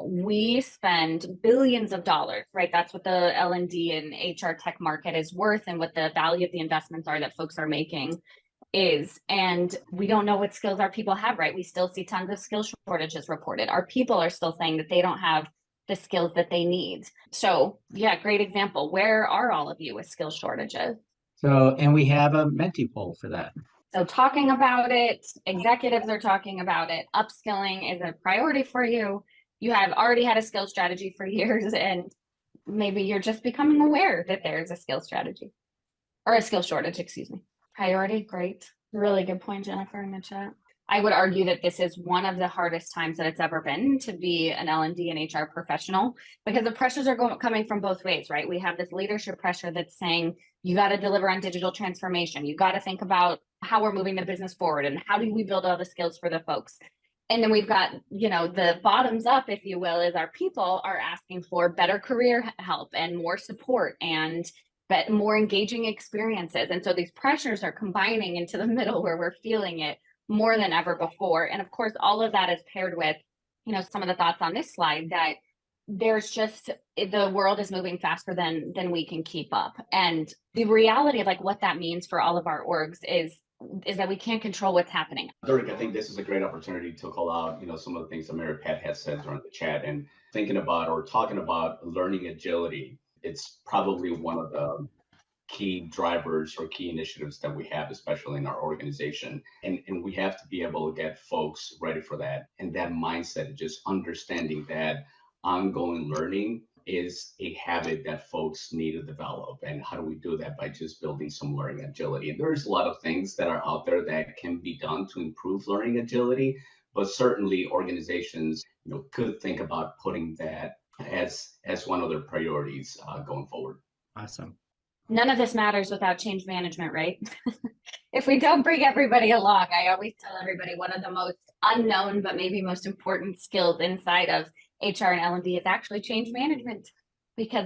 We spend billions of dollars, right? That's what the L&D and HR tech market is worth and what the value of the investments are that folks are making is. And we don't know what skills our people have, right? We still see tons of skill shortages reported. Our people are still saying that they don't have the skills that they need. So yeah, great example. Where are all of you with skill shortages? So, and we have a Menti poll for that. So talking about it, executives are talking about it. Upskilling is a priority for you. You have already had a skill strategy for years, and maybe you're just becoming aware that there's a skill strategy or a skill shortage, excuse me. Priority, great. Really good point, Jennifer, in the chat. I would argue that this is one of the hardest times that it's ever been to be an L&D and HR professional, because the pressures are coming from both ways, right? We have this leadership pressure that's saying, you got to deliver on digital transformation. You got to think about how we're moving the business forward and how do we build all the skills for the folks. And then we've got, the bottoms up, if you will, is our people are asking for better career help and more support and more engaging experiences. And so these pressures are combining into the middle where we're feeling it more than ever before. And of course, all of that is paired with, some of the thoughts on this slide that there's just, the world is moving faster than we can keep up. And the reality of like what that means for all of our orgs is that we can't control what's happening. Dirk, I think this is a great opportunity to call out, some of the things that Mary Pat has said during the chat, and thinking about or talking about learning agility. It's probably one of the key drivers or key initiatives that we have, especially in our organization. And we have to be able to get folks ready for that. And that mindset, just understanding that ongoing learning is a habit that folks need to develop. And how do we do that? By just building some learning agility. And there's a lot of things that are out there that can be done to improve learning agility, but certainly organizations, could think about putting that as one of their priorities going forward. Awesome. None of this matters without change management, right? If we don't bring everybody along, I always tell everybody one of the most unknown, but maybe most important skills inside of HR and L&D is actually change management, because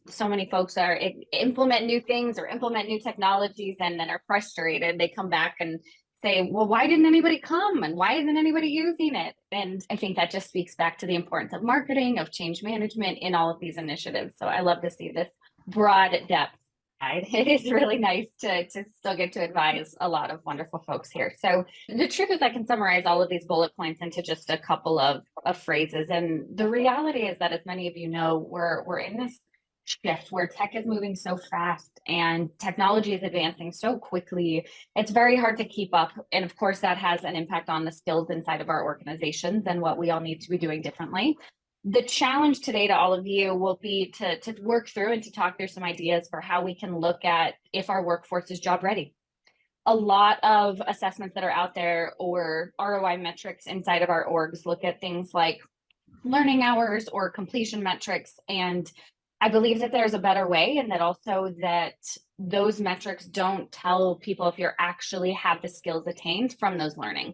so many folks are implement new things or implement new technologies and then are frustrated. They come back and say, well, why didn't anybody come? And why isn't anybody using it? And I think that just speaks back to the importance of marketing, of change management in all of these initiatives. So I love to see this broad depth. It is really nice to still get to advise a lot of wonderful folks here. So the truth is I can summarize all of these bullet points into just a couple of phrases. And the reality is that, as many of you know, we're in this shift where tech is moving so fast and technology is advancing so quickly. It's very hard to keep up. And of course, that has an impact on the skills inside of our organizations and what we all need to be doing differently. The challenge today to all of you will be to work through and to talk through some ideas for how we can look at if our workforce is job ready. A lot of assessments that are out there or ROI metrics inside of our orgs look at things like learning hours or completion metrics. And I believe that there's a better way, and that also that those metrics don't tell people if you actually have the skills attained from those learning.